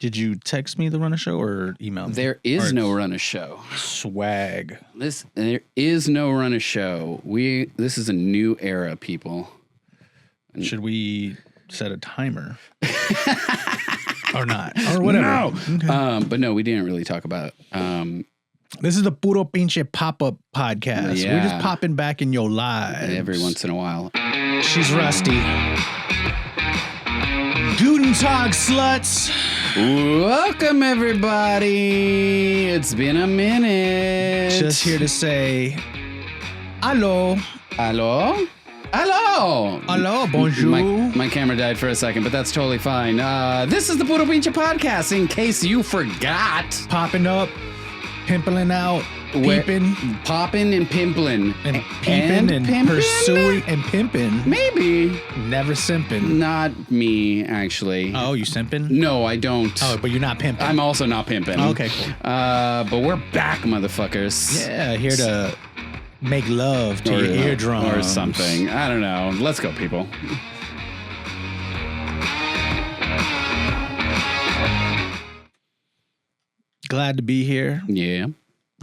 Did you text me the run of show or email me? There is no run of show. Swag. There is no run of show. This is a new era, people. Should we set a timer? Or not? Or whatever. No. Okay. But no, we didn't really talk about This is the Puro Pinche pop-up podcast. Yeah. We're just popping back in your lives. every once in a while. She's rusty. Guten Tag, sluts. Welcome, everybody. It's been a minute. Just here to say, hello. Hello? Hello. Hello, bonjour. My camera died for a second, but that's totally fine. This is the Puro Pinche podcast, in case you forgot. Popping up, pimpling out, peeping. Popping and pimpling. And peeping and pimping? pursuing and pimping. Maybe. Never simping. Not me, actually. Oh, you simping? No, I don't. Oh, but you're not pimping. I'm also not pimping. Okay, cool. But we're back, motherfuckers. Yeah, here to make love to your eardrums. Or something. I don't know. Let's go, people. Glad to be here. Yeah.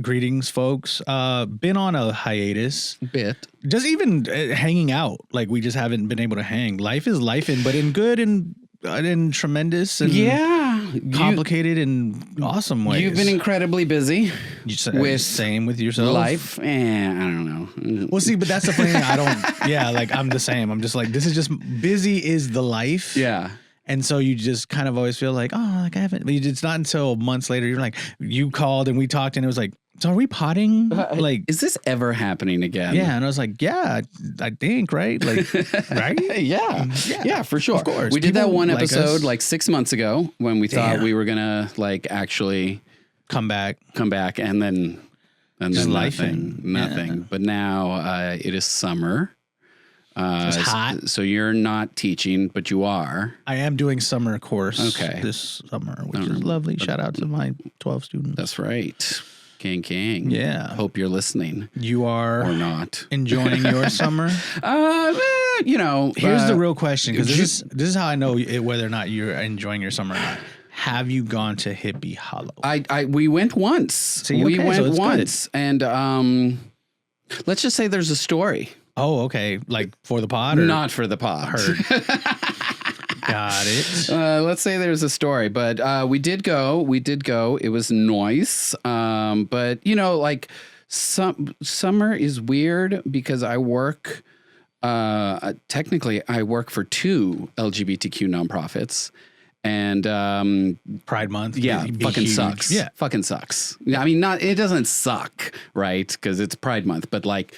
Greetings, folks. Been on a hiatus. Bit. Just even hanging out. Like, we just haven't been able to hang. Life is lifing, but in good and tremendous and complicated and awesome ways. You've been incredibly busy. Same with yourself. Life. I don't know. Well, see, but that's the funny thing. I'm the same. I'm just like, this is just busy is the life. Yeah. And so you just kind of always feel like, oh, like I haven't. But it's not until months later you're like, you called and we talked and it was like, so are we potting? Like, is this ever happening again? Yeah. And I was like, yeah, I think, right? Like, right? Yeah, for sure. Of course. We did that one episode like 6 months ago when we thought we were going to like actually come back and then nothing. Yeah. But now it is summer. It's hot. So you're not teaching, but you are. I am doing summer course this summer, which is lovely. Shout out to my 12 students. That's right. King. Yeah. Hope you're listening. You are or not enjoying your summer. Here's the real question, because this is how I know whether or not you're enjoying your summer or not. Have you gone to Hippie Hollow? We went once. See, we went so once, good. And let's just say there's a story. Oh, okay. Like for the pod? Or? Not for the pod. Heard. Got it. Let's say there's a story, but we did go. It was nice. But like summer is weird because I work. Technically, I work for 2 LGBTQ nonprofits. And Pride Month, fucking huge. sucks. Yeah, fucking sucks. I mean, it doesn't suck, right? Because it's Pride Month, but like.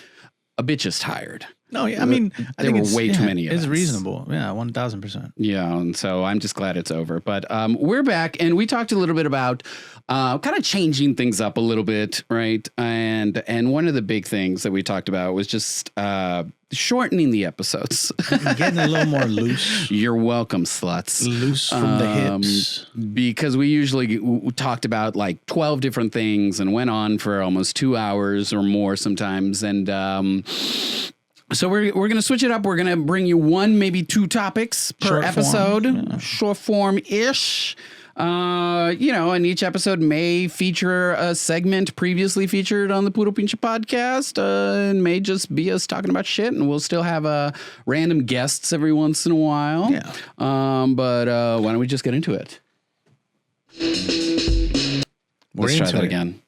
A bitch is tired. No, yeah, I mean, I think way too many events. It's reasonable. Yeah, 1,000%. Yeah, and so I'm just glad it's over. But we're back, and we talked a little bit about kind of changing things up a little bit, right? And one of the big things that we talked about was just shortening the episodes. Getting a little more loose. You're welcome, sluts. Loose from the hips. Because we usually talked about like 12 different things and went on for almost 2 hours or more sometimes. And so we're going to switch it up. We're going to bring you 1, maybe 2 topics per episode. Short form-ish. And each episode may feature a segment previously featured on the Puro Pinche podcast. And may just be us talking about shit, and we'll still have random guests every once in a while. Yeah. But why don't we just get into it? Let's try that again.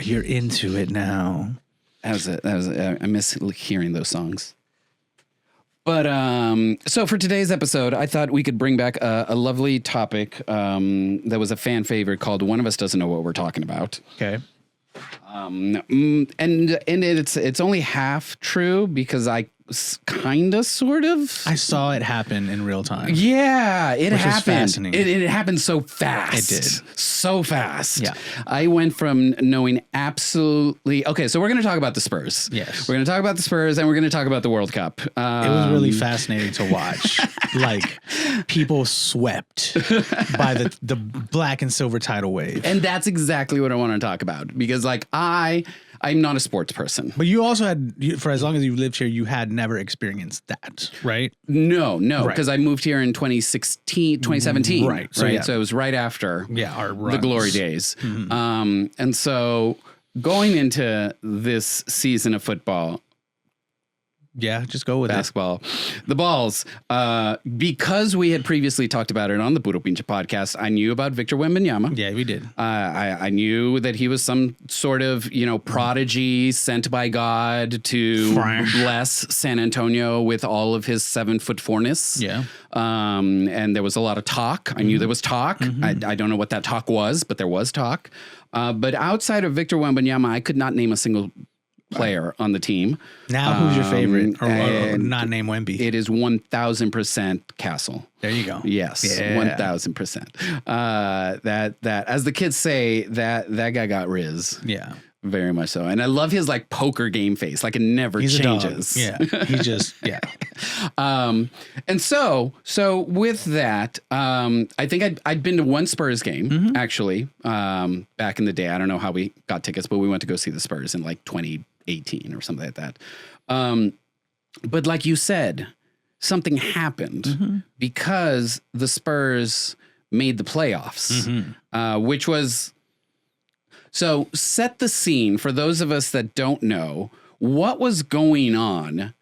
You're into it now. That was I miss hearing those songs. But so for today's episode, I thought we could bring back a lovely topic that was a fan favorite called "One of Us Doesn't Know What We're Talking About." Okay. And it's only half true because I kind of, sort of. I saw it happen in real time. Yeah, it happened. It happened so fast. It did. So fast. Yeah. I went from knowing absolutely. Okay, so we're going to talk about the Spurs. Yes. We're going to talk about the Spurs and we're going to talk about the World Cup. It was really fascinating to watch. Like, people swept by the black and silver tidal wave. And that's exactly what I want to talk about. Because, like, I'm not a sports person. But you also for as long as you've lived here, you had never experienced that, right? No, because I moved here in 2017. Right. So it was right after the glory days. And so going into this season of football, just go with basketball. The balls. Because we had previously talked about it on the Puro Pinche podcast, I knew about Victor Wembanyama. Yeah, we did. I knew that he was some sort of, prodigy sent by God to bless San Antonio with all of his 7'4"ness. Yeah. And there was a lot of talk. I knew there was talk. I don't know what that talk was, but there was talk. But outside of Victor Wembanyama, I could not name a single player on the team. Now, who's your favorite? Or not name Wemby? It is 1,000% Castle. There you go. Yes, 1,000%. That as the kids say, that guy got Riz. Yeah. Very much so. And I love his like poker game face. Like it never changes. Yeah. He just, And so with that, I think I'd been to one Spurs game actually, back in the day. I don't know how we got tickets, but we went to go see the Spurs in like 2018 or something like that. But like you said, something happened because the Spurs made the playoffs, which was, so set the scene for those of us that don't know what was going on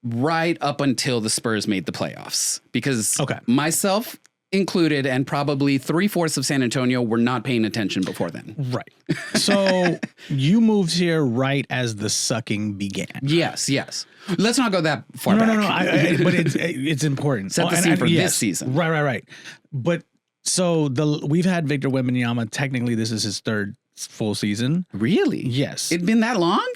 right up until the Spurs made the playoffs, because myself included and probably 3/4 of San Antonio were not paying attention before then. Right. So you moved here right as the sucking began. Yes. Let's not go that far back. No. But it's important. Set the scene for this season. Right. But so we've had Victor Wembanyama. Technically, this is his third full season. Really? Yes. It'd been that long?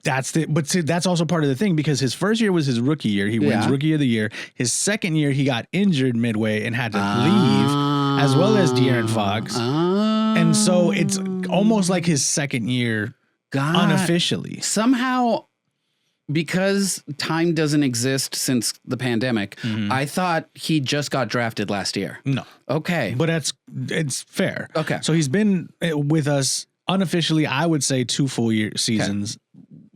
But see, that's also part of the thing, because his first year was his rookie year. He wins Rookie of the Year. His second year, he got injured midway and had to leave, as well as De'Aaron Fox. And so it's almost like his second year unofficially. Somehow, because time doesn't exist since the pandemic, I thought he just got drafted last year. No. Okay. But it's fair. Okay. So he's been with us unofficially, I would say 2 full year seasons,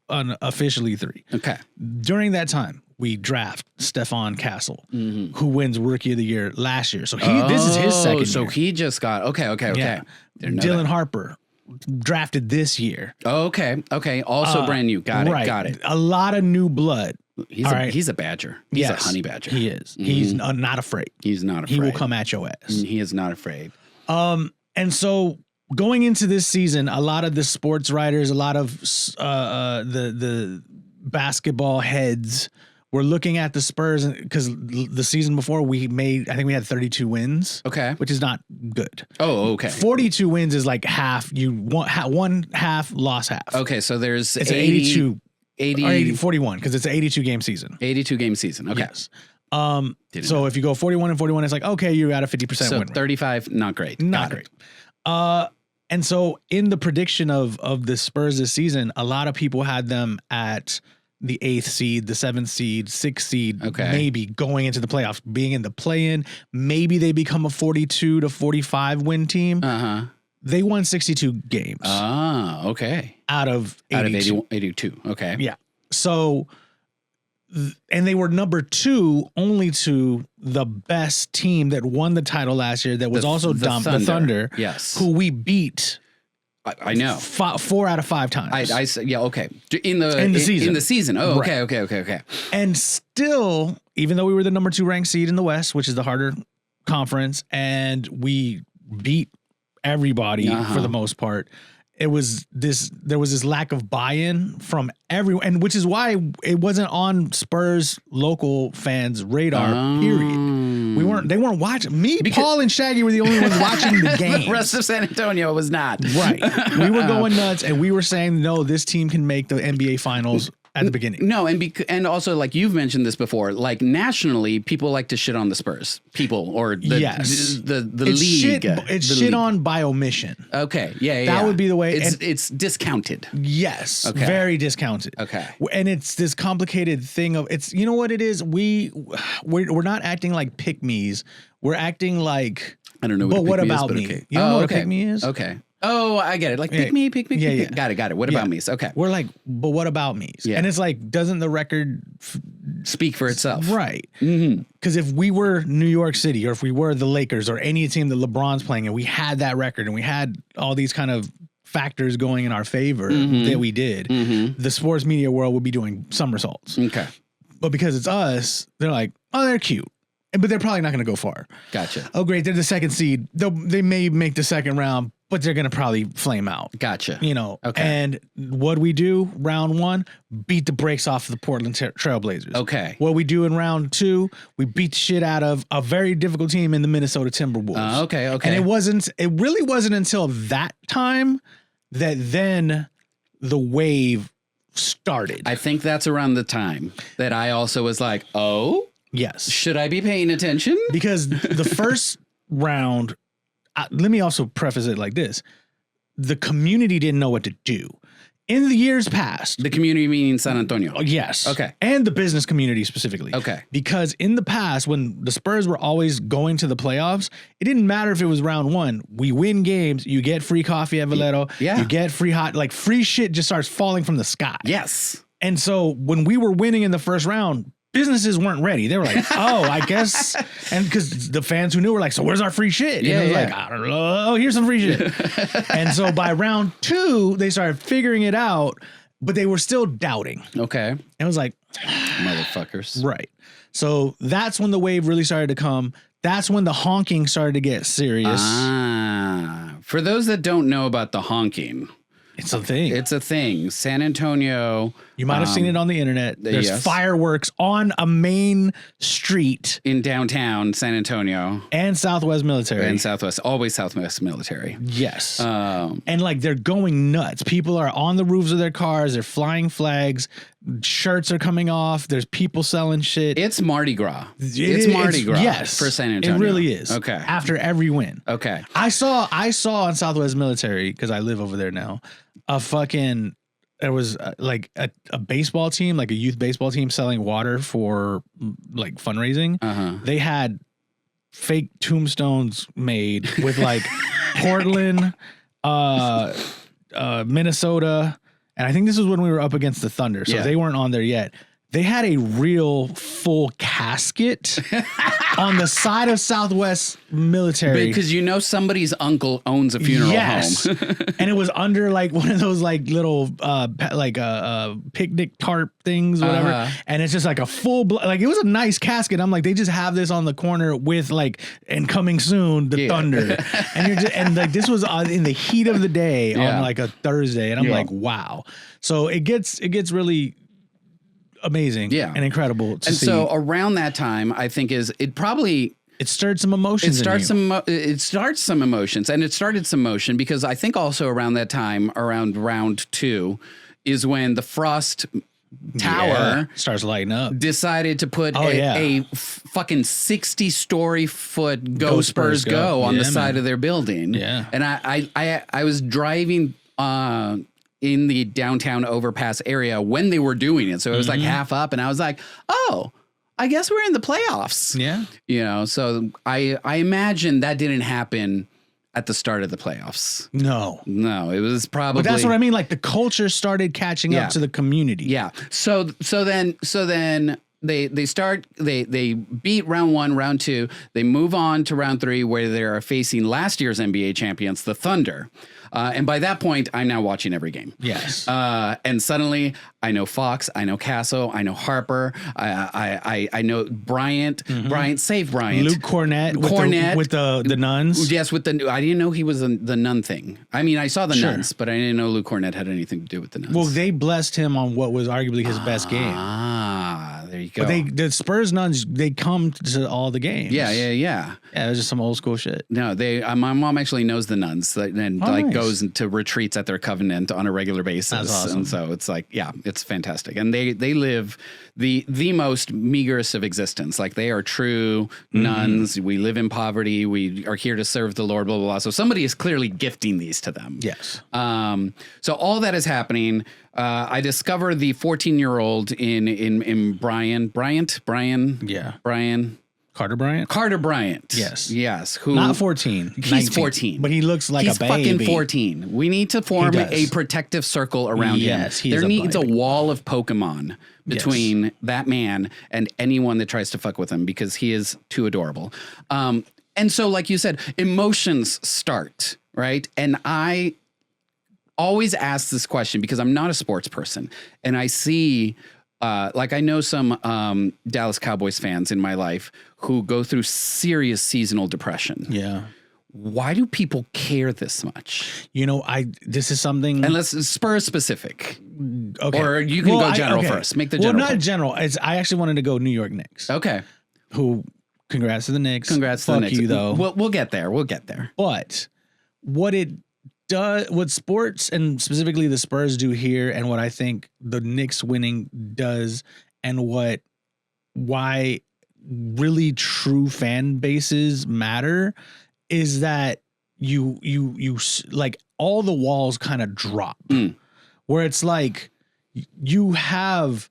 unofficially 3. Okay. During that time, we draft Stephon Castle, who wins Rookie of the Year last year. So this is his second year. So he just got, okay. Yeah. Dylan Harper drafted this year. Okay. Also brand new. Got it. A lot of new blood. He's a badger. He's a honey badger. He is. He's not afraid. He's not afraid. He will come at your ass. He is not afraid. And so going into this season, a lot of the sports writers, a lot of the basketball heads were looking at the Spurs, because the season before I think we had 32 wins. Okay. Which is not good. Oh, okay. 42 wins is like half. You want one half, lost half. Okay, so it's 82. 41, because it's an 82 game season. 82 game season. Okay. Yes. So if you go 41 and 41, it's like, okay, you're at a 50% win rate. 35, not great. Not great. And so in the prediction of the Spurs this season, a lot of people had them at the 8th seed, the 7th seed, 6th seed, maybe going into the playoffs, being in the play-in. Maybe they become a 42 to 45 win team. They won 62 games. Okay. Out of 82. Okay. Yeah. So, and they were number 2 only to the best team that won the title last year, that was also the Thunder. Yes. Who we beat. I know. 4 out of 5 times. Okay. In the season. Oh, okay, right. Okay. And still, even though we were the number 2 ranked seed in the West, which is the harder conference, and we beat everybody for the most part, there was this lack of buy-in from everyone, and which is why it wasn't on Spurs local fans' radar. Period. They weren't watching. Paul, and Shaggy were the only ones watching the game. The rest of San Antonio was not. Right. We were going nuts, and we were saying, no, this team can make the NBA Finals at the beginning. No, and also, like you've mentioned this before, like nationally, people like to shit on the Spurs. The league. It's shit on by omission. Okay. Yeah. That would be the way. It's discounted. Yes. Okay. Very discounted. Okay. And it's this complicated thing of, it's, you know what it is? We're not acting like pick-me's. We're acting like, I don't know. But what about me? Okay. You don't know what a pick-me is? Okay. Oh, I get it. Like, pick me. Yeah. Got it. What about me? Okay. We're like, but what about me? Yeah. And it's like, doesn't the record speak for itself? Right. Because if we were New York City or if we were the Lakers or any team that LeBron's playing and we had that record and we had all these kind of factors going in our favor that we did, the sports media world would be doing somersaults. Okay. But because it's us, they're like, oh, they're cute. But they're probably not going to go far. Gotcha. Oh, great. They're the second seed. They may make the second round, but they're going to probably flame out. Gotcha. You know, okay. And what we do round 1, beat the brakes off of the Portland Trailblazers. Okay. What we do in round 2, we beat the shit out of a very difficult team in the Minnesota Timberwolves. Okay. And it really wasn't until that time that then the wave started. I think that's around the time that I also was like, oh, yes. Should I be paying attention? Because the first round, let me also preface it like this. The community didn't know what to do. In the years past. The community meaning San Antonio. Yes. Okay. And the business community specifically. Okay. Because in the past, when the Spurs were always going to the playoffs, it didn't matter if it was round 1. We win games, you get free coffee at Vallejo. Yeah. You get free hot, like free shit just starts falling from the sky. Yes. And so when we were winning in the first round, businesses weren't ready. They were like, oh, I guess. And because the fans who knew were like, so where's our free shit? And it was like, I don't know. Oh, here's some free shit. And so by round 2, they started figuring it out, but they were still doubting. Okay. And it was like, motherfuckers. Right. So that's when the wave really started to come. That's when the honking started to get serious. For those that don't know about the honking. It's a thing. It's a thing. San Antonio. You might have seen it on the internet. There's fireworks on a main street in downtown San Antonio and Southwest Military. Always Southwest Military. Yes. And like they're going nuts. People are on the roofs of their cars. They're flying flags. Shirts are coming off. There's people selling shit. It's Mardi Gras. It's Mardi Gras. Yes, for San Antonio. It really is. Okay. After every win. Okay. I saw on Southwest Military because I live over there now. There was like a baseball team, like a youth baseball team selling water for like fundraising. They had fake tombstones made with like Portland, Minnesota. And I think this was when we were up against the Thunder. So they weren't on there yet. They had a real full casket on the side of Southwest Military. Because you know somebody's uncle owns a funeral home. And it was under like one of those like little picnic tarp things, whatever. And it's just like a full like it was a nice casket. I'm like, they just have this on the corner with like, and coming soon, the Thunder. And you're just, and like this was in the heat of the day on like a Thursday. And I'm like, wow. So it gets really amazing and incredible to see. So around that time, I think it stirred some emotions. It starts some emotions, and it started some motion because I think also around that time, around round 2, is when the Frost Tower starts lighting up. Decided to put a fucking 60-story foot Go Spurs Go on the side of their building. Yeah, and I was driving in the downtown overpass area when they were doing it. So it was like half up and I was like, oh, I guess we're in the playoffs. Yeah. You know, so I imagine that didn't happen at the start of the playoffs. No, it was probably. But that's what I mean. Like the culture started catching up to the community. Yeah. So then they beat round 1, round 2. They move on to round 3 where they are facing last year's NBA champions, the Thunder. And by that point, I'm now watching every game. Yes. And suddenly I know Fox, I know Castle, I know Harper, I know Bryant. Bryant, save Bryant. Luke Cornett with the nuns. Yes, I didn't know he was the nun thing. I mean, I saw the nuns, but I didn't know Luke Cornett had anything to do with the nuns. Well, they blessed him on what was arguably his best game. There you go. But the Spurs nuns, they come to all the games. Yeah. Yeah, it was just some old school shit. No, my mom actually knows the nuns and nice. Goes into retreats at their covenant on a regular basis. That's awesome. And so it's like, it's fantastic. And they live the most meagerest of existence. Like they are true nuns. We live in poverty. We are here to serve the Lord, blah, blah, blah. So somebody is clearly gifting these to them. Yes. So all that is happening. I discover the 14-year-old in Brian. Yeah. Brian. Carter Bryant? Carter Bryant. Yes. Yes. Who? Not 14. He's 19, 14. But he looks like he's a baby. fucking 14. We need to form a protective circle around him. Yes, there needs a wall of Pokemon between that man and anyone that tries to fuck with him because he is too adorable. And so, like you said, emotions start, right? And I always ask this question because I'm not a sports person. And I see... like I know some Dallas Cowboys fans in my life who go through serious seasonal depression. Yeah. Why do people care this much? You know, this is something... Unless it's Spurs specific. Okay. Or you can go general first. Make the general. Well, not general. I actually wanted to go New York Knicks. Okay. Congrats to the Knicks. Congrats to the Knicks. Fuck you, though. We'll get there. We'll get there. But what sports and specifically the Spurs do here, and what I think the Knicks winning does, and why really true fan bases matter, is that you like all the walls kind of drop, where it's like you have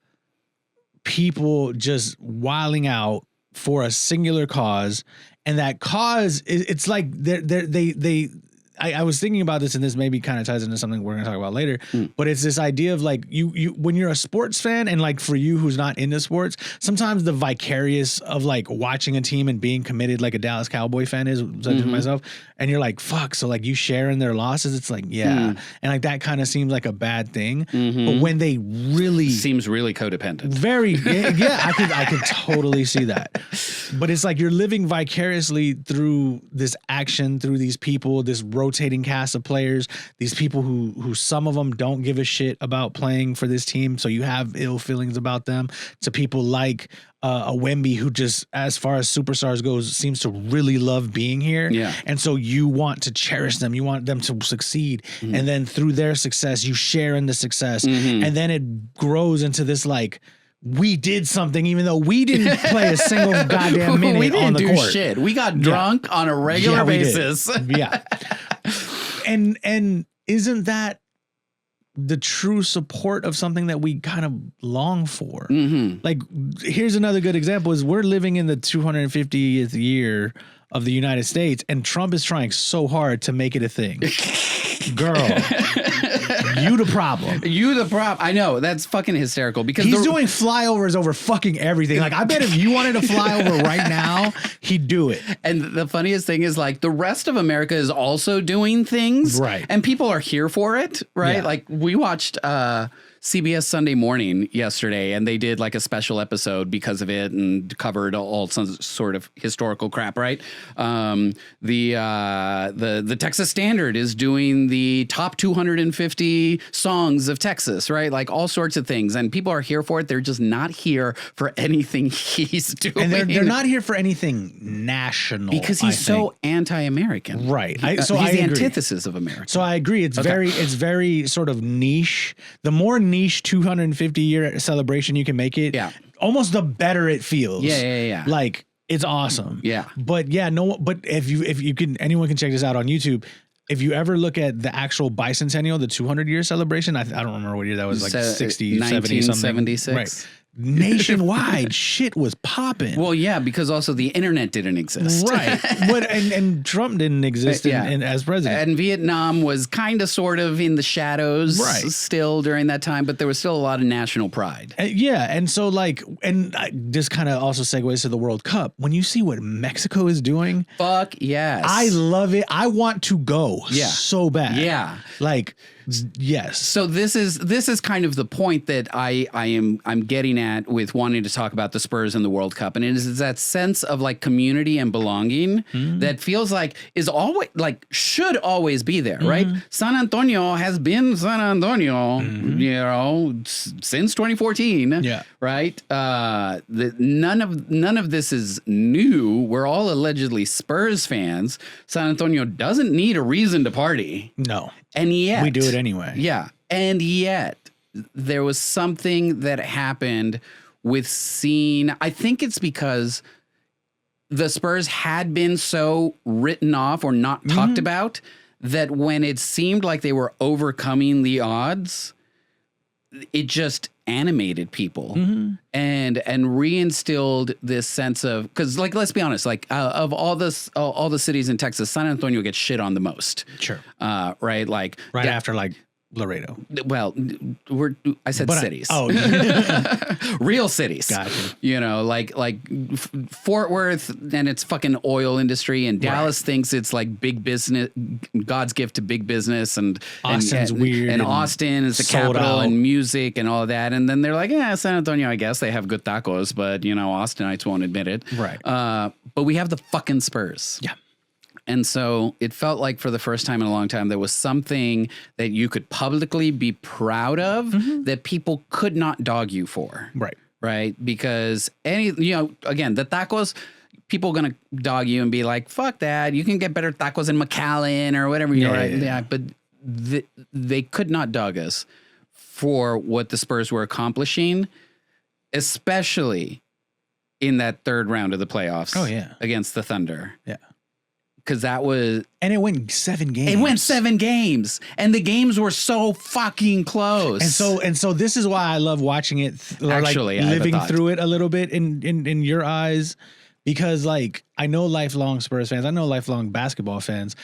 people just wilding out for a singular cause, and that cause it's like they I was thinking about this, and this maybe kind of ties into something we're going to talk about later, but it's this idea of like you when you're a sports fan, and like for you who's not into sports, sometimes the vicarious of like watching a team and being committed like a Dallas Cowboy fan is, such as myself, and you're like, fuck, so like you share in their losses, it's like, yeah. And like that kind of seems like a bad thing. But when they really... Seems really codependent. Very, yeah, I could totally see that. But it's like you're living vicariously through this action, through these people, this rotating cast of players, these people who some of them don't give a shit about playing for this team, so you have ill feelings about them, to people like a Wemby, who just, as far as superstars goes, seems to really love being here. Yeah. And so you want to cherish them, you want them to succeed, and then through their success you share in the success, and then it grows into this like, we did something even though we didn't play a single goddamn minute on the court. We didn't do shit. We got drunk on a regular basis. Yeah. And isn't that the true support of something that we kind of long for? Like, here's another good example is we're living in the 250th year of the United States, and Trump is trying so hard to make it a thing. Girl, you the problem. You the problem. I know, that's fucking hysterical because he's doing flyovers over fucking everything. Like, I bet if you wanted to fly over right now, he'd do it. And the funniest thing is, like, the rest of America is also doing things, right? And people are here for it, right? Yeah. Like, we watched CBS Sunday Morning yesterday, and they did like a special episode because of it and covered all some sort of historical crap, right? The Texas Standard is doing the top 250 songs of Texas, right? Like all sorts of things, and people are here for it. They're just not here for anything he's doing, and they're not here for anything national because he's so anti-American, right? He's the antithesis of America. So I agree. It's very sort of niche. The more niche 250 year celebration you can make it, almost the better it feels. Yeah. Like, it's awesome. Yeah. But if you can, anyone can check this out on YouTube. If you ever look at the actual bicentennial, the 200-year celebration, I don't remember what year that was, like 60, 70 something. 1976. Right. Nationwide shit was popping. Well, yeah, because also the internet didn't exist, right? But and Trump didn't exist as president, and Vietnam was kind of sort of in the shadows, right? Still during that time, but there was still a lot of national pride. And so like, and this kind of also segues to the World Cup. When you see what Mexico is doing, fuck yes, I love it. I want to go, so bad, like. Yes. So this is kind of the point that I'm getting at with wanting to talk about the Spurs and the World Cup, and it is that sense of like community and belonging that feels like is always like should always be there, right? San Antonio has been San Antonio, you know, since 2014, right? None of this is new. We're all allegedly Spurs fans. San Antonio doesn't need a reason to party. No. And yet we do it anyway. Yeah. And yet there was something that happened with seeing, I think it's because the Spurs had been so written off or not talked about that when it seemed like they were overcoming the odds, it just animated people and reinstilled this sense of, because like, let's be honest, like of all the cities in Texas, San Antonio gets shit on the most. Sure. Right. Like after like Laredo. Well, I said cities. Real cities. Gotcha. You know, like Fort Worth and its fucking oil industry, and Dallas thinks it's like big business, God's gift to big business, and Austin's weird, and Austin is the capital and music and all of that. And then they're like, yeah, San Antonio, I guess they have good tacos, but you know, Austinites won't admit it. Right. But we have the fucking Spurs. Yeah. And so it felt like for the first time in a long time, there was something that you could publicly be proud of that people could not dog you for. Right. Right. Because again, the tacos, people are going to dog you and be like, fuck that. You can get better tacos in McAllen or whatever. Yeah. But they could not dog us for what the Spurs were accomplishing, especially in that third round of the playoffs. Oh, yeah. Against the Thunder. Yeah. Because that was... And it went 7 games. It went 7 games. And the games were so fucking close. And so this is why I love watching it. Actually, like, living through it a little bit in your eyes. Because, like, I know lifelong Spurs fans. I know lifelong basketball fans.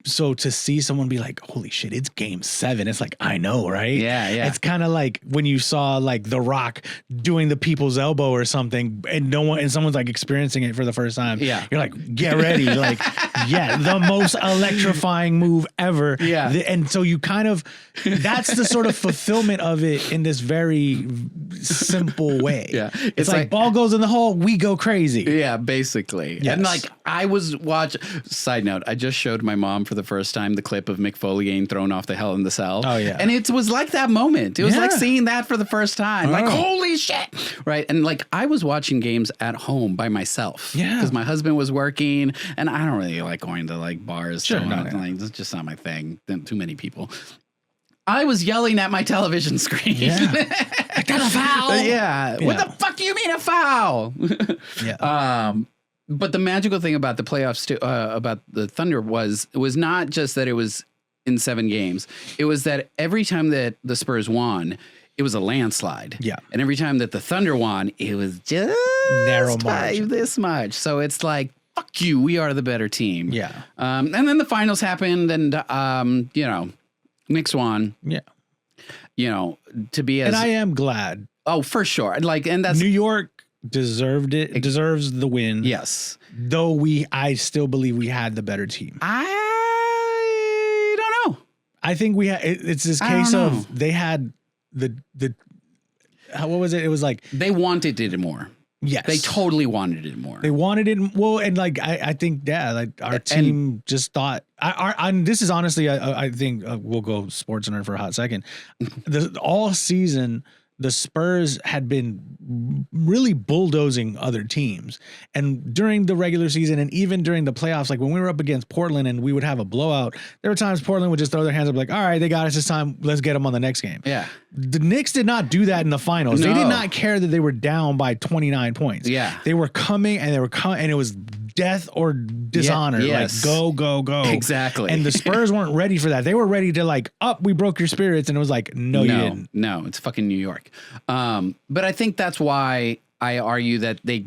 So to see someone be like, holy shit, it's game 7. It's like, I know, right? Yeah, yeah. It's kind of like when you saw like The Rock doing the people's elbow or something and someone's like experiencing it for the first time. Yeah. You're like, get ready. Like, yeah, the most electrifying move ever. Yeah. And so you kind of, that's the sort of fulfillment of it in this very simple way. Yeah. It's like ball goes in the hole, we go crazy. Yeah, basically. Yes. And like I was watching, side note, I just showed my mom for the first time the clip of Mick Foley getting thrown off the Hell in the Cell. Oh, yeah. And it was like that moment. It was like seeing that for the first time. Like, Oh. holy shit. Right. And like I was watching games at home by myself. Yeah. Because my husband was working and I don't really like going to like bars. Sure, So no, like, it's just not my thing. Too many people. I was yelling at my television screen. Yeah. I got a foul. Yeah. What the fuck do you mean a foul? Yeah. But the magical thing about the playoffs too, about the Thunder was not just that it was in 7 games. It was that every time that the Spurs won, it was a landslide. Yeah. And every time that the Thunder won, it was just Narrow by margin. this much. So it's like, fuck you, we are the better team. Yeah. And then the finals happened and, Knicks won. Yeah. You know, to be as... And I am glad. Oh, for sure. And that's... New York deserved it. It deserves the win. Yes. Though I still believe we had the better team. I don't know. I think we had. It's this case of they had the. What was it? It was like they wanted it more. Yes, they totally wanted it more. They wanted it well, and like I think like our team just thought. This is honestly, I think we'll go sports nerd for a hot second. All season, the Spurs had been really bulldozing other teams. And during the regular season and even during the playoffs, like when we were up against Portland and we would have a blowout, there were times Portland would just throw their hands up like, all right, they got us this time. Let's get them on the next game. Yeah. The Knicks did not do that in the finals. No. They did not care that they were down by 29 points. Yeah. They were coming and and it was death or dishonor. Yeah, yes. Like go. Exactly. And the Spurs weren't ready for that. They were ready to like, we broke your spirits. And it was like, no, you didn't. No, it's fucking New York. But I think that's why I argue that they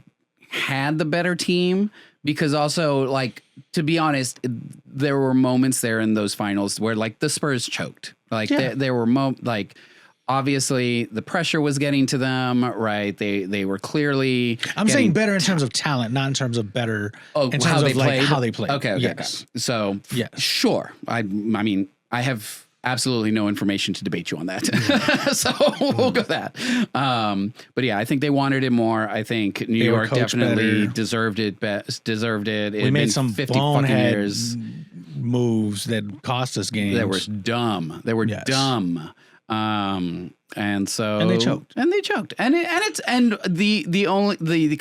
had the better team, because also, like, to be honest, there were moments there in those finals where like the Spurs choked. Like there were obviously the pressure was getting to them, right? They were clearly. I'm saying better in terms of talent, not in terms of better in terms how they of like played. how they played. Okay. Yes. So yes. Sure. I mean, I have absolutely no information to debate you on that. So we'll go that. But yeah, I think they wanted it more. I think New York definitely deserved it. We made some 50 bonehead years moves that cost us games. They were dumb. Dumb. And they choked. And the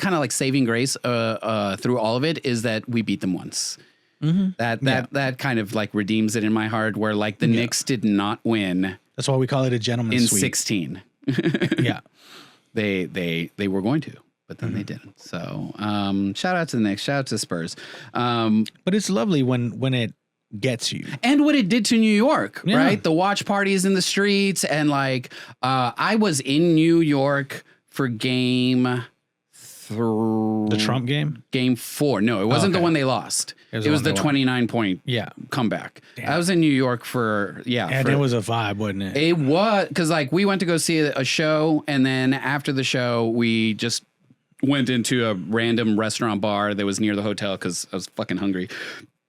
kind of like saving grace through all of it is that we beat them once. Mm-hmm. That kind of like redeems it in my heart, where like the Knicks did not win. That's why we call it a gentleman's sweep. 16. Yeah. They were going to, but then they didn't. So shout out to the Knicks, shout out to Spurs. But it's lovely when gets you. And what it did to New York, Yeah. right? The watch parties in the streets. And like, I was in New York for game The Trump game? Game 4. No, it wasn't the okay. one they lost. It was the 29-point comeback. Damn. I was in New York for, And it was a vibe, wasn't it? It was, because like we went to go see a show, and then after the show, we just went into a random restaurant bar that was near the hotel because I was fucking hungry.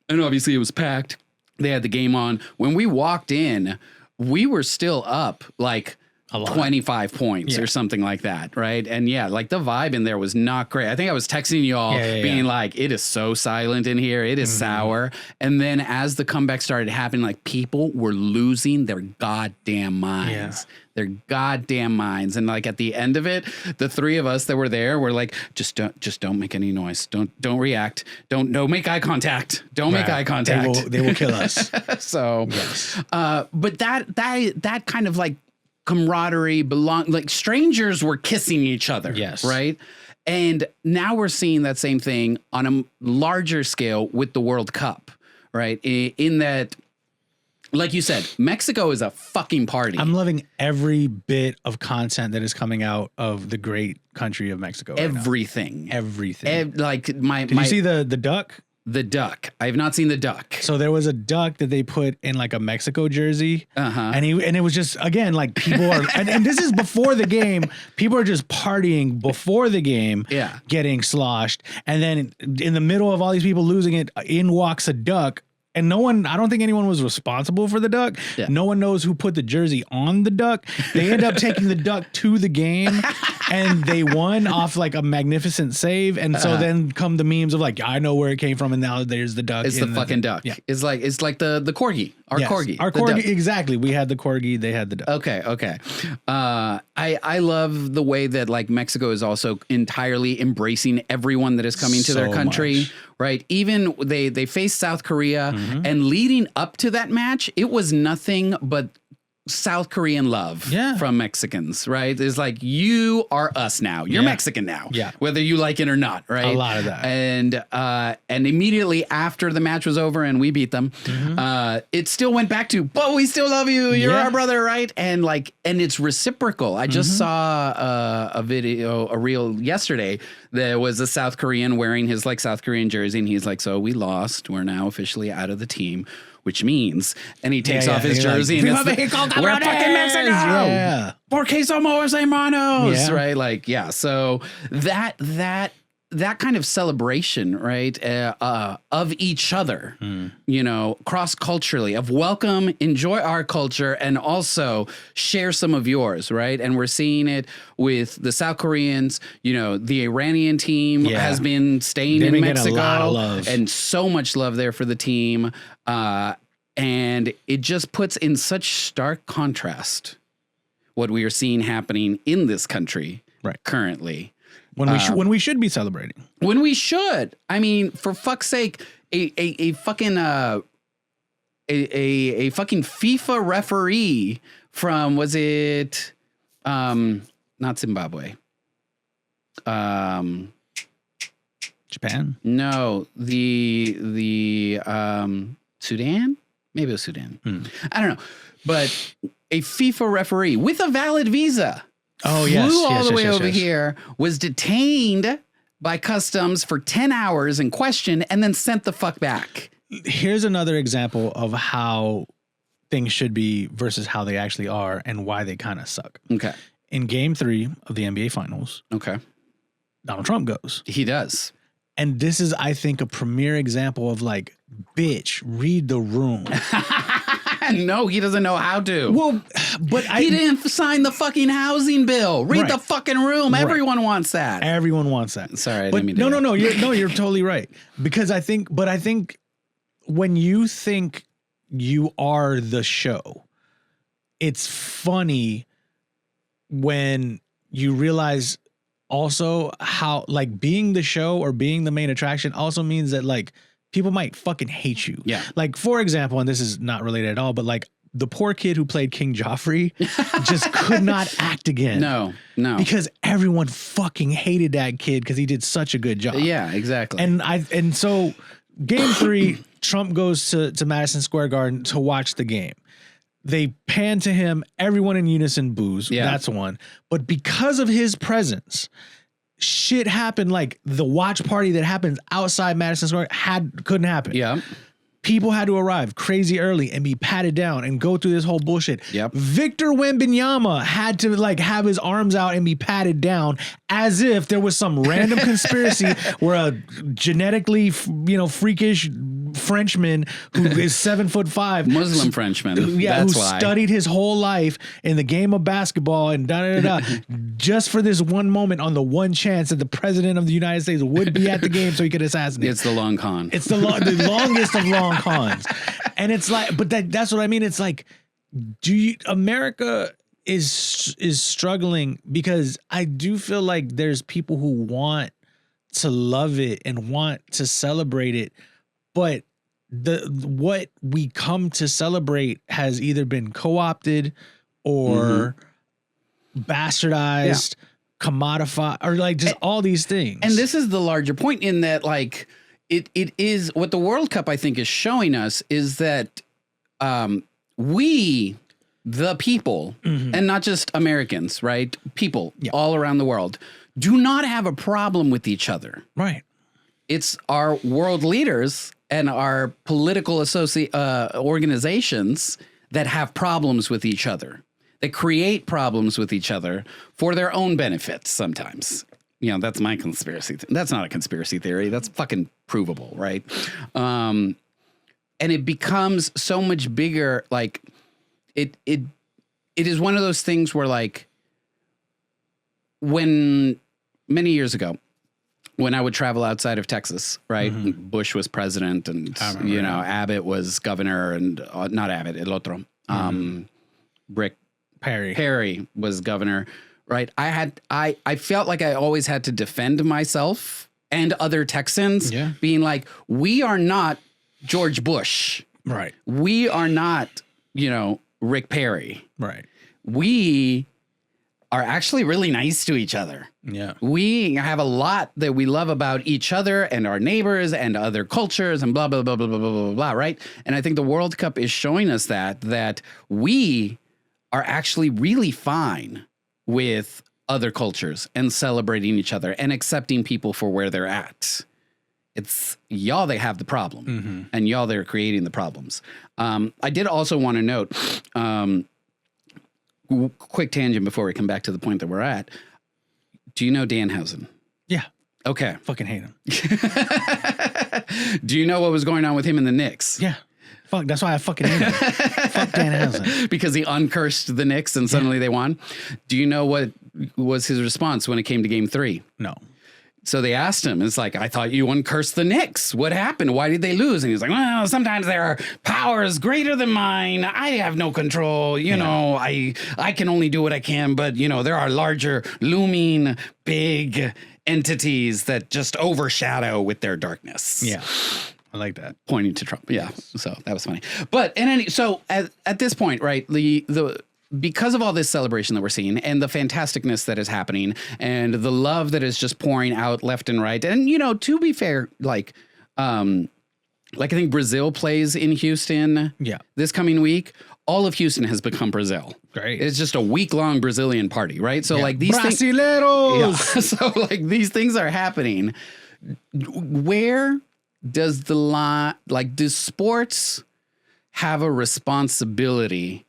And obviously it was packed. They had the game on. When we walked in, we were still up like 25 points or something like that, right? And yeah, like the vibe in there was not great. I think I was texting y'all being like, it is so silent in here. It is sour. And then as the comeback started happening, like people were losing their goddamn minds. Yeah. Their goddamn minds. And like at the end of it, the three of us that were there were like, just don't make any noise. Don't react. Don't make eye contact. Don't make eye contact. They will kill us. So, but that kind of like camaraderie, like strangers were kissing each other. Yes. Right. And now we're seeing that same thing on a larger scale with the World Cup. Right. In that, like you said, Mexico is a fucking party. I'm loving every bit of content that is coming out of the great country of Mexico. Everything. Everything. Like Did you see the duck? The duck. I have not seen the duck. So there was a duck that they put in like a Mexico jersey. And it was just, again, like people are, and this is before the game. People are just partying before the game, getting sloshed. And then in the middle of all these people losing it, in walks a duck. And I don't think anyone was responsible for the duck. Yeah. No one knows who put the jersey on the duck. They end up taking the duck to the game and they won off like a magnificent save. And so then come the memes of like, I know where it came from. And now there's the duck. It's the fucking duck. Yeah. It's like the corgi, our corgi. Our corgi. Exactly. We had the corgi. They had the duck. Okay. I love the way that like Mexico is also entirely embracing everyone that is coming to their country. Much. Right. Even they faced South Korea and leading up to that match, it was nothing but South Korean love from Mexicans. Right. It's like, you are us now. You're Mexican now. Yeah. Whether you like it or not. Right. A lot of that. And immediately after the match was over and we beat them, it still went back to, but we still love you. You're our brother. Right. And it's reciprocal. I just saw a reel yesterday. There was a South Korean wearing his like South Korean jersey. And he's like, so we lost. We're now officially out of the team, which means, and he takes off his jersey and it's we're fucking Mexico. Yeah. Porque somos hermanos. Yeah. Right. Like, yeah. So that kind of celebration, right, of each other, you know, cross culturally, of welcome, enjoy our culture, and also share some of yours, right? And we're seeing it with the South Koreans. You know, the Iranian team has been staying in Mexico, a lot of love. And so much love there for the team, and it just puts in such stark contrast what we are seeing happening in this country currently. When we should be celebrating. When we should. I mean, for fuck's sake, a fucking FIFA referee from, was it not Zimbabwe? Japan? No, the Sudan? Maybe it was Sudan. I don't know. But a FIFA referee with a valid visa. Oh, yes. Flew all the way over here, was detained by customs for 10 hours and questioned, and then sent the fuck back. Here's another example of how things should be versus how they actually are and why they kind of suck. Okay. In game 3 of the NBA Finals, Donald Trump goes. He does. And this is, I think, a premier example of like, bitch, read the room. No, he doesn't know how to. Well, but he didn't sign the fucking housing bill. Read the fucking room. Everyone wants that. Everyone wants that. Sorry, I but didn't mean to. No. You're totally right. Because I think when you think you are the show, it's funny when you realize also how like being the show or being the main attraction also means that like people might fucking hate you. Yeah. Like, for example, and this is not related at all, but like the poor kid who played King Joffrey just could not act again. No. Because everyone fucking hated that kid because he did such a good job. Yeah, exactly. And so game 3, Trump goes to Madison Square Garden to watch the game. They pan to him, everyone in unison boos. Yeah. That's one. But because of his presence, shit happened. Like the watch party that happens outside Madison Square couldn't happen. Yeah. People had to arrive crazy early and be patted down and go through this whole bullshit. Yep. Victor Wembanyama had to like have his arms out and be patted down as if there was some random conspiracy where a genetically, freakish Frenchman who is 7'5", Muslim Frenchman, that's why. Studied his whole life in the game of basketball and just for this one moment on the one chance that the president of the United States would be at the game so he could assassinate. It's the long con. It's the longest of long cons. And it's like, but that's what I mean. It's like, America is struggling because I do feel like there's people who want to love it and want to celebrate it, but what we come to celebrate has either been co-opted or bastardized, commodified, or like just all these things. And this is the larger point in that, like, it is what the World Cup, I think, is showing us is that we, the people, and not just Americans, right? People all around the world do not have a problem with each other. Right. It's our world leaders and our political organizations that have problems with each other, that create problems with each other for their own benefits sometimes. That's my conspiracy. That's not a conspiracy theory. That's fucking provable, right? And it becomes so much bigger. Like it is one of those things where, like, when many years ago, when I would travel outside of Texas, right? Bush was president and, Abbott was governor and not Abbott, el otro. Rick Perry was governor, right? I felt like I always had to defend myself and other Texans being like, we are not George Bush. Right. We are not, Rick Perry. Right. We are actually really nice to each other. Yeah. We have a lot that we love about each other and our neighbors and other cultures and blah, blah, blah, blah, blah, blah, blah, blah, right? And I think the World Cup is showing us that we are actually really fine with other cultures and celebrating each other and accepting people for where they're at. It's y'all that have the problem and y'all that are creating the problems. I did also want to note, quick tangent before we come back to the point that we're at. Do you know Danhausen? Yeah. Okay. Fucking hate him. Do you know what was going on with him and the Knicks? Yeah. Fuck. That's why I fucking hate him. Fuck Danhausen. Because he uncursed the Knicks and suddenly they won. Do you know what was his response when it came to Game 3? No. So they asked him, it's like, I thought you uncursed the Knicks. What happened? Why did they lose? And he's like, well, sometimes there are powers greater than mine. I have no control. You know, I can only do what I can. But, there are larger, looming, big entities that just overshadow with their darkness. Yeah. I like that. Pointing to Trump. Yeah. So that was funny. But so at this point, right, because of all this celebration that we're seeing and the fantasticness that is happening and the love that is just pouring out left and right. And, to be fair, like I think Brazil plays in Houston this coming week. All of Houston has become Brazil. Great. It's just a week-long Brazilian party, right? So like these Brasileiros! So like these things are happening. Where does do sports have a responsibility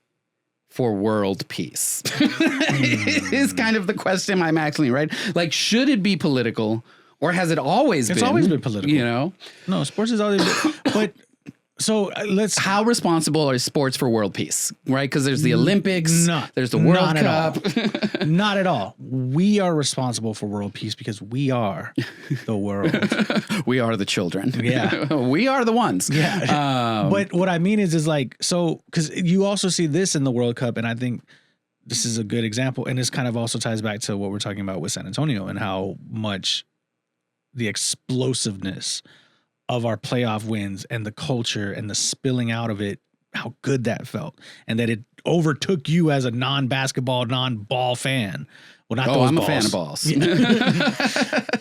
for world peace? Is kind of the question I'm asking, right? Like, should it be political or has it always been? It's always been political. No, sports has always been. But so how responsible are sports for world peace, right? Because there's the Olympics, there's the World Cup. Not at all. We are responsible for world peace because we are the world. We are the children. Yeah. We are the ones. Yeah. But what I mean is like, so, because you also see this in the World Cup, and I think this is a good example, and this kind of also ties back to what we're talking about with San Antonio and how much the explosiveness of our playoff wins and the culture and the spilling out of it, how good that felt, and that it overtook you as a non-basketball, non-ball fan. Well, not those I'm balls. a fan of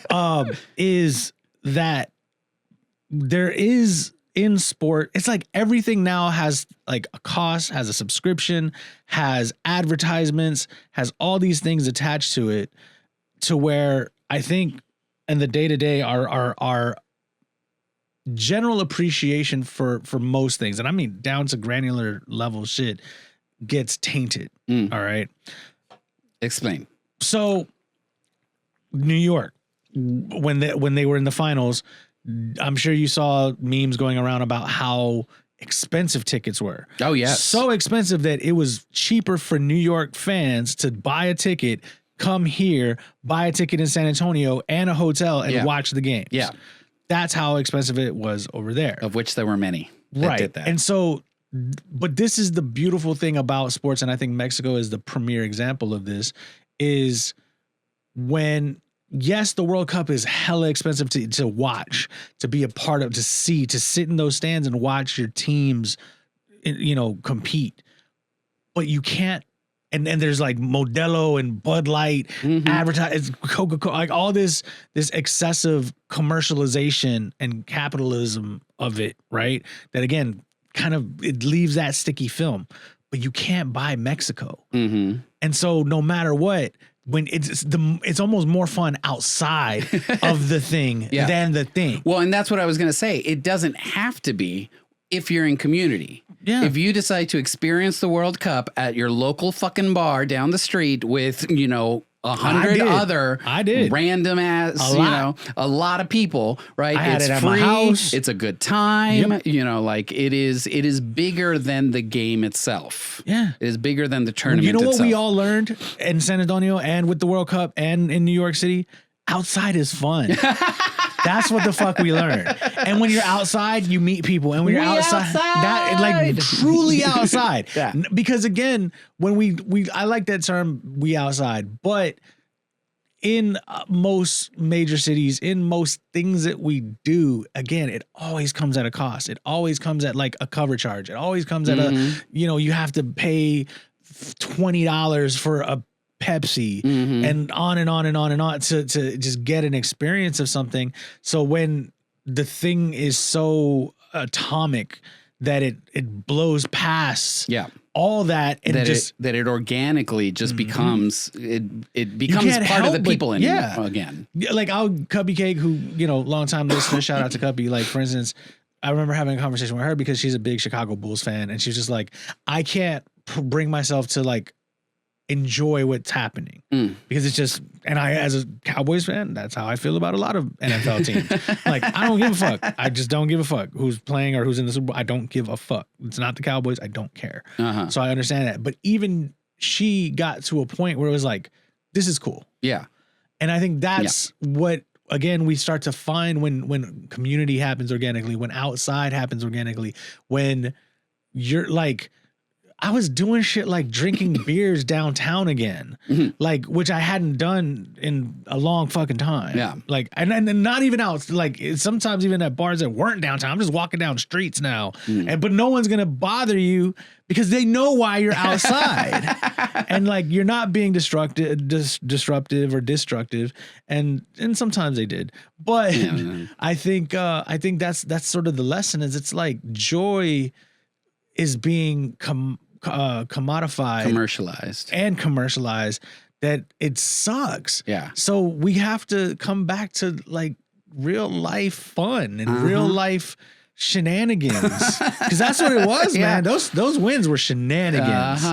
balls. Is that there is in sport, it's like everything now has like a cost, has a subscription, has advertisements, has all these things attached to it, to where I think in the day to day our general appreciation for most things, and I mean down to granular level shit, gets tainted. All right. Explain. So New York, when they were in the finals, I'm sure you saw memes going around about how expensive tickets were. Oh, yes. So expensive that it was cheaper for New York fans to buy a ticket, come here, buy a ticket in San Antonio and a hotel and watch the games. Yeah. That's how expensive it was over there. Of which there were many that did that. And so, but this is the beautiful thing about sports, and I think Mexico is the premier example of this, is when, yes, the World Cup is hella expensive to watch, to be a part of, to see, to sit in those stands and watch your teams, you know, compete. But you can't, and there's like Modelo and Bud Light, advertise, Coca-Cola, like all this excessive commercialization and capitalism of it, right? That again, kind of, it leaves that sticky film. But you can't buy Mexico. And so no matter what, when it's almost more fun outside of the thing than the thing. Well, and that's what I was going to say. It doesn't have to be if you're in community. Yeah. If you decide to experience the World Cup at your local fucking bar down the street with, you know, 100 other random ass, you know, a lot of people, right? It's free. My house. It's a good time. You know, like it is bigger than the game itself. Yeah. It is bigger than the tournament You know what itself. we all learned in San Antonio and with the World Cup and in New York City? Outside is fun. That's what the fuck we learned. And when you're outside, you meet people. And when you're outside, that like truly outside. Because again, when I like that term, we outside, but in most major cities, in most things that we do, again, it always comes at a cost. It always comes at like a cover charge. It always comes at a, you know, you have to pay $20 for a Pepsi and on and on and on and on to just get an experience of something. So when the thing is so atomic that it blows past all that and that it organically just becomes it becomes part of the people again. Like Cubby Cake, who, you know, long time listener, shout out to Cubby. Like, for instance, I remember having a conversation with her because she's a big Chicago Bulls fan, and she's just like, I can't bring myself to like enjoy what's happening because it's just, and I, as a Cowboys fan, that's how I feel about a lot of NFL teams. Like, I don't give a fuck. I just don't give a fuck who's playing or who's in the Super Bowl. I don't give a fuck. It's not the Cowboys. I don't care. So I understand that. But even she got to a point where it was like, this is cool. Yeah. And I think that's what, again, we start to find when community happens organically, when outside happens organically, when you're like, I was doing shit like drinking beers downtown again, like, which I hadn't done in a long fucking time. Yeah. Like, and not even out, like sometimes even at bars that weren't downtown. I'm just walking down streets now, but no one's going to bother you because they know why you're outside and like, you're not being disruptive or destructive. And sometimes they did, but I think that's sort of the lesson is it's like joy is being commodified, commercialized, that it sucks. Yeah. So we have to come back to like real life fun and real life shenanigans, because that's what it was, man. Those wins were shenanigans.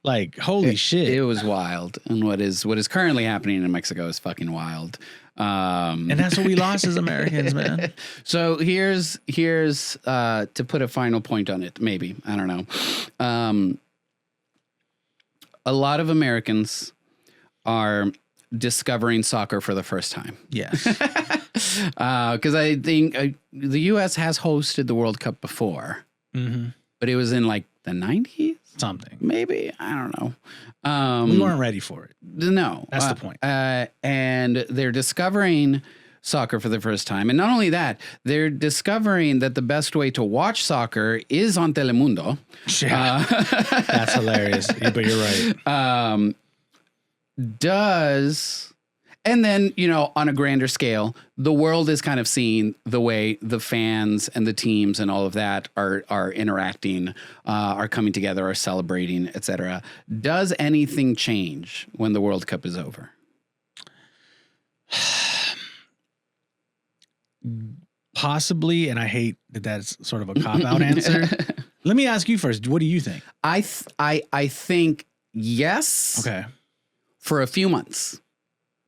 Like, holy shit, it was wild. And what is currently happening in Mexico is fucking wild. And that's what we lost as Americans, man. So here's to put a final point on it. Maybe, I don't know. A lot of Americans are discovering soccer for the first time. Yes. Because I think the U.S. has hosted the World Cup before, but it was in like the 90s. Something. Maybe. I don't know. We weren't ready for it. No. That's the point. And they're discovering soccer for the first time. And not only that, they're discovering that the best way to watch soccer is on Telemundo. Yeah. That's hilarious. But you're right. And then, you know, on a grander scale, the world is kind of seeing the way the fans and the teams and all of that are interacting, are coming together, are celebrating, etc. Does anything change when the World Cup is over? Possibly, and I hate that that's sort of a cop-out answer. Let me ask you first. What do you think? I think yes. Okay. For a few months.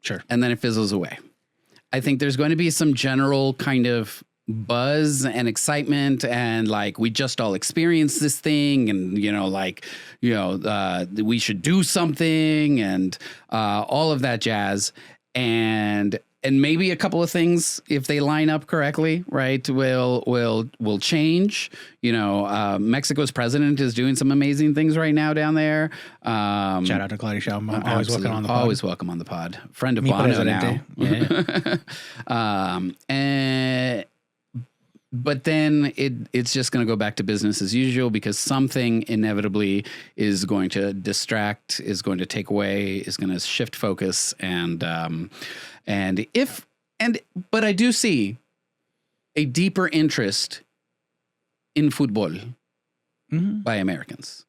Sure. And then it fizzles away. I think there's going to be some general kind of buzz and excitement and like we just all experienced this thing and, you know, like, you know, we should do something and all of that jazz. And maybe a couple of things, if they line up correctly, right, will change. You know, Mexico's president is doing some amazing things right now down there. Shout out to Claudia Sheinbaum. Always welcome on the pod. Always welcome on the pod. Friend of Bono now. Yeah. But then it's just going to go back to business as usual because something inevitably is going to distract, is going to take away, is going to shift focus, but I do see a deeper interest in football by Americans.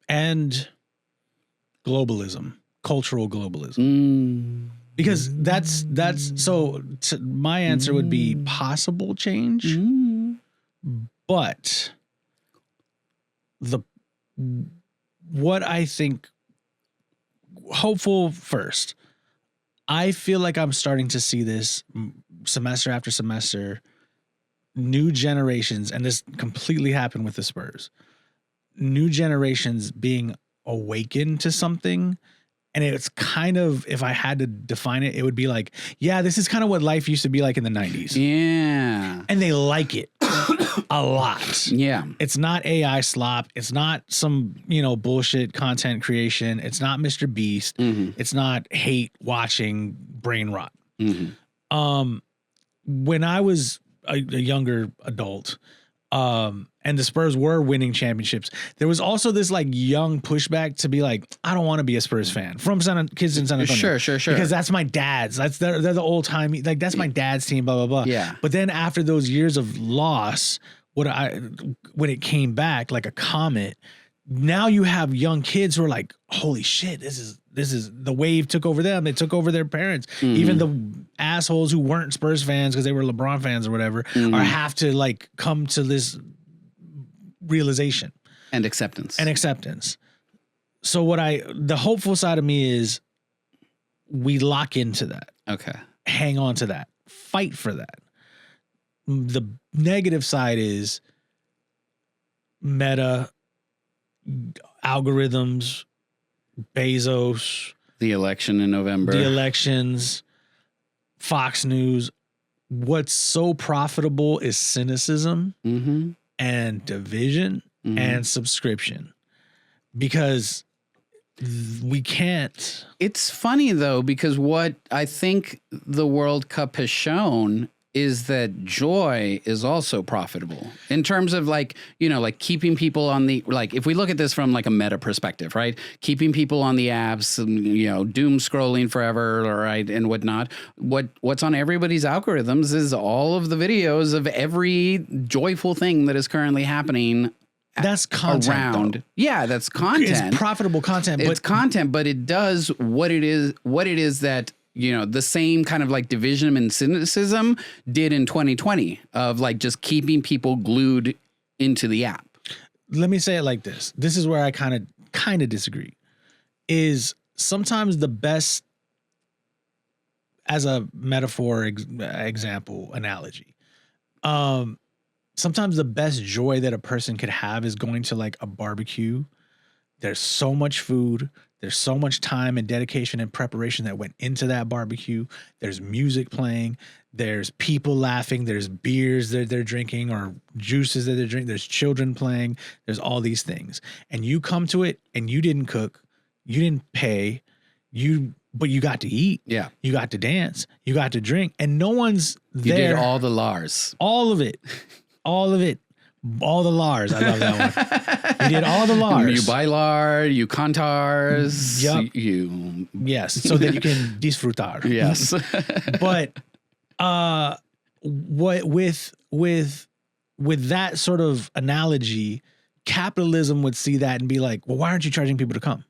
And globalism, cultural globalism. Because that's so my answer would be possible change. But what I think hopeful first. I feel like I'm starting to see this semester after semester, new generations, and this completely happened with the Spurs, new generations being awakened to something. And it's kind of, if I had to define it, it would be like, yeah, this is kind of what life used to be like in the 90s. Yeah. And they like it a lot. Yeah. It's not AI slop. It's not some, you know, bullshit content creation. It's not Mr. Beast. It's not hate watching brain rot. When I was a younger adult, and the Spurs were winning championships, there was also this like young pushback to be like, I don't want to be a Spurs fan from kids in San Antonio. Sure. Because that's my dad's. They're the old time. Like that's my dad's team. Blah blah blah. Yeah. But then after those years of loss, when it came back like a comet, now you have young kids who are like, holy shit, this is the wave took over them. It took over their parents. Even the assholes who weren't Spurs fans because they were LeBron fans or whatever have to like come to this realization and acceptance. So the hopeful side of me is we lock into that. Okay. Hang on to that. Fight for that. The negative side is Meta, algorithms, Bezos, the election in November, the elections, Fox News. What's so profitable is cynicism and division and subscription, because we can't. It's funny though, because what I think the World Cup has shown is that joy is also profitable in terms of like, you know, like keeping people on the, like, if we look at this from like a meta perspective, right? Keeping people on the apps and, you know, doom scrolling forever, right? And whatnot. What's on everybody's algorithms is all of the videos of every joyful thing that is currently happening. That's content around. Though. Yeah, that's content. It's profitable content. It's content, but it does what it is that, you know, the same kind of like division and cynicism did in 2020 of like just keeping people glued into the app. Let me say it like this. This is where I kind of disagree. Is sometimes the best, as a metaphor, example, analogy, sometimes the best joy that a person could have is going to like a barbecue. There's so much food. There's so much time and dedication and preparation that went into that barbecue. There's music playing. There's people laughing. There's beers that they're drinking or juices that they're drinking. There's children playing. There's all these things. And you come to it and you didn't cook. You didn't pay. But you got to eat. Yeah. You got to dance. You got to drink. And no one's there. You did all the Lars. All of it. All of it. All the Lars. I love that one. He did all the Lars. You bailar, you cantars. Yep. You. Yes, so that you can disfrutar. Yes. But what with that sort of analogy, capitalism would see that and be like, well, why aren't you charging people to come?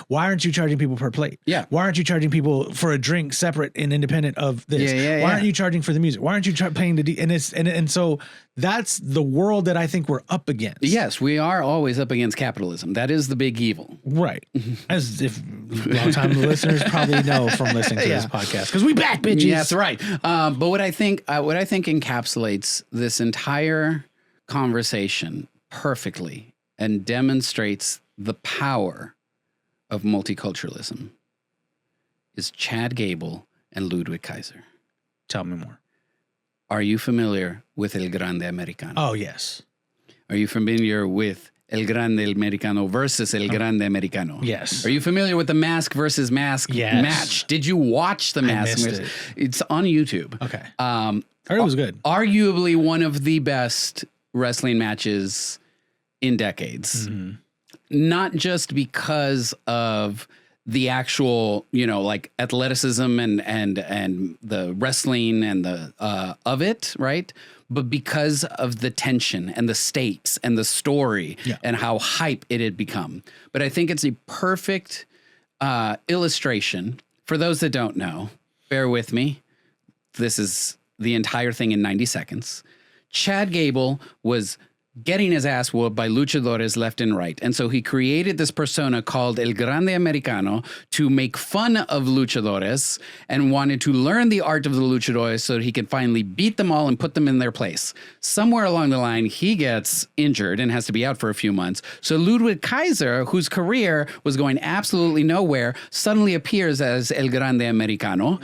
Why aren't you charging people per plate? Yeah. Why aren't you charging people for a drink separate and independent of this? Why aren't you charging for the music? Why aren't you paying the and so that's the world that I think we're up against. Yes, we are always up against capitalism. That is the big evil. Right. As if long-time listeners probably know from listening to this podcast, because we back, bitches. Yeah, that's right. But what I think encapsulates this entire conversation perfectly and demonstrates the power of multiculturalism is Chad Gable and Ludwig Kaiser. Tell me more. Are you familiar with El Grande Americano? Oh, yes. Are you familiar with El Grande Americano versus El Grande Americano? Yes. Are you familiar with the mask versus mask match? Did you watch the mask? I missed it. It's on YouTube. Okay. I heard it was good. Arguably one of the best wrestling matches in decades. Mm-hmm. Not just because of the actual, like athleticism and the wrestling and the of it, right? But because of the tension and the stakes and the story and how hype it had become. But I think it's a perfect illustration. For those that don't know, bear with me. This is the entire thing in 90 seconds. Chad Gable was getting his ass whooped by luchadores left and right. And so he created this persona called El Grande Americano to make fun of luchadores and wanted to learn the art of the luchadores so that he could finally beat them all and put them in their place. Somewhere along the line, he gets injured and has to be out for a few months. So Ludwig Kaiser, whose career was going absolutely nowhere, suddenly appears as El Grande Americano,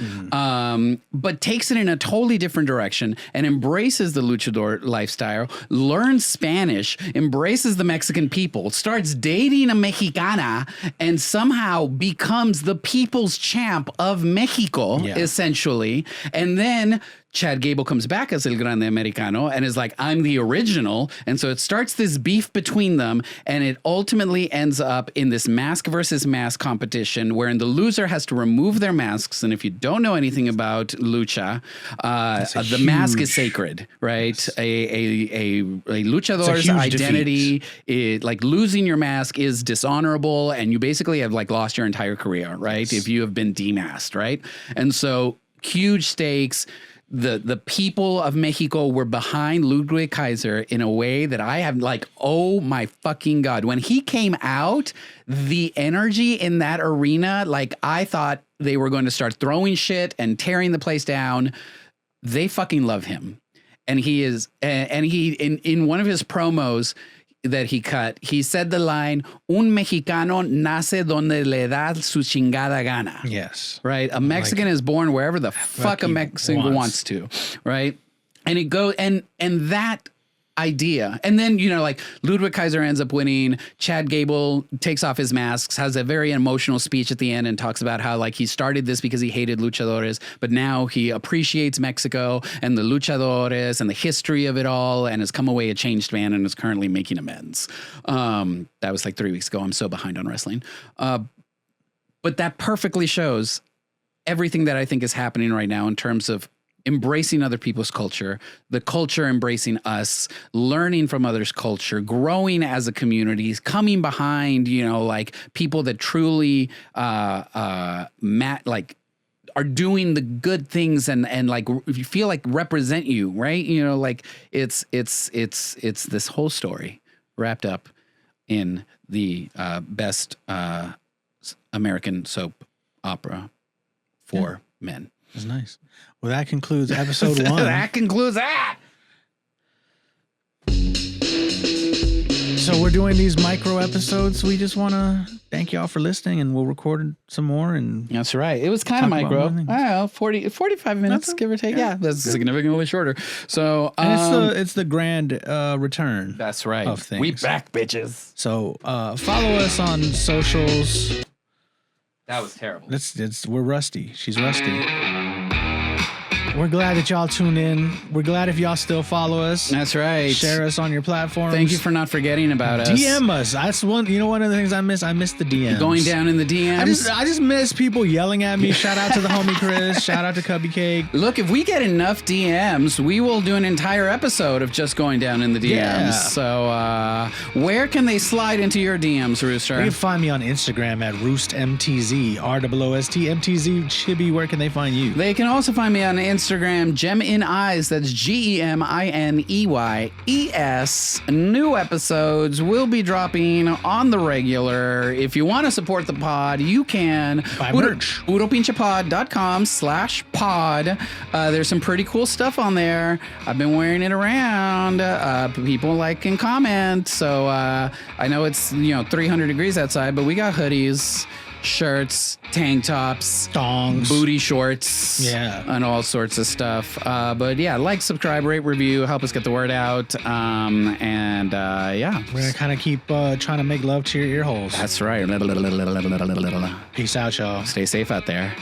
but takes it in a totally different direction and embraces the luchador lifestyle, learns Spanish, embraces the Mexican people, starts dating a Mexicana, and somehow becomes the people's champ of Mexico, essentially. And then Chad Gable comes back as El Grande Americano and is like, I'm the original. And so it starts this beef between them, and it ultimately ends up in this mask versus mask competition wherein the loser has to remove their masks. And if you don't know anything about lucha, the mask is sacred, right? Yes. A luchador's identity, like losing your mask is dishonorable, and you basically have like lost your entire career, right? Yes. If you have been demasked, right? And so huge stakes. The people of Mexico were behind Ludwig Kaiser in a way that I have like, oh my fucking God. When he came out, the energy in that arena, like I thought they were going to start throwing shit and tearing the place down. They fucking love him. And he is, and he, in one of his promos that he cut, he said the line, un mexicano nace donde le da su chingada gana. Yes. Right? A Mexican is born wherever the fuck a Mexican wants to. Right? And it goes, and that idea. And then, like Ludwig Kaiser ends up winning. Chad Gable takes off his masks, has a very emotional speech at the end and talks about how like he started this because he hated luchadores, but now he appreciates Mexico and the luchadores and the history of it all and has come away a changed man and is currently making amends. That was like 3 weeks ago. I'm so behind on wrestling. But that perfectly shows everything that I think is happening right now in terms of embracing other people's culture, the culture embracing us, learning from others' culture, growing as a community, coming behind, like people that truly are doing the good things and like you feel like represent you, right? Like it's this whole story wrapped up in the best American soap opera for men. That's nice. Well, that concludes episode 1. That concludes that. So we're doing these micro episodes. We just want to thank y'all for listening, and we'll record some more. And that's right. It was kind of micro. I don't know, 45 minutes, give or take. Yeah, that's significantly shorter. So and it's the grand return. That's right. Of things. We back, bitches. So follow us on socials. That was terrible. We're rusty. She's rusty. We're glad that y'all tune in. We're glad if y'all still follow us. That's right. Share us on your platforms. Thank you for not forgetting about us. DM us. That's one. You know, one of the things I miss. I miss the DMs. Going down in the DMs. I just miss people yelling at me. Shout out to the homie Chris. Shout out to Cubby Cake. Look, if we get enough DMs, we will do an entire episode of just going down in the DMs. Yeah. So, where can they slide into your DMs, Rooster? You can find me on Instagram at RoostMTZ. ROOSTMTZ. Chibi, where can they find you? They can also find me on Instagram, GemInEyes. That's GEMINEYES. New episodes will be dropping on the regular. If you want to support the pod, you can. Buy merch. PuroPinchePod.com/pod. There's some pretty cool stuff on there. I've been wearing it around. People like and comment. So I know it's 300 degrees outside, but we got hoodies, shirts, tank tops, Dongs, booty shorts, and all sorts of stuff. But yeah, like, subscribe, rate, review, help us get the word out. We're gonna kind of keep trying to make love to your ear holes. That's right. Peace out, y'all. Stay safe out there.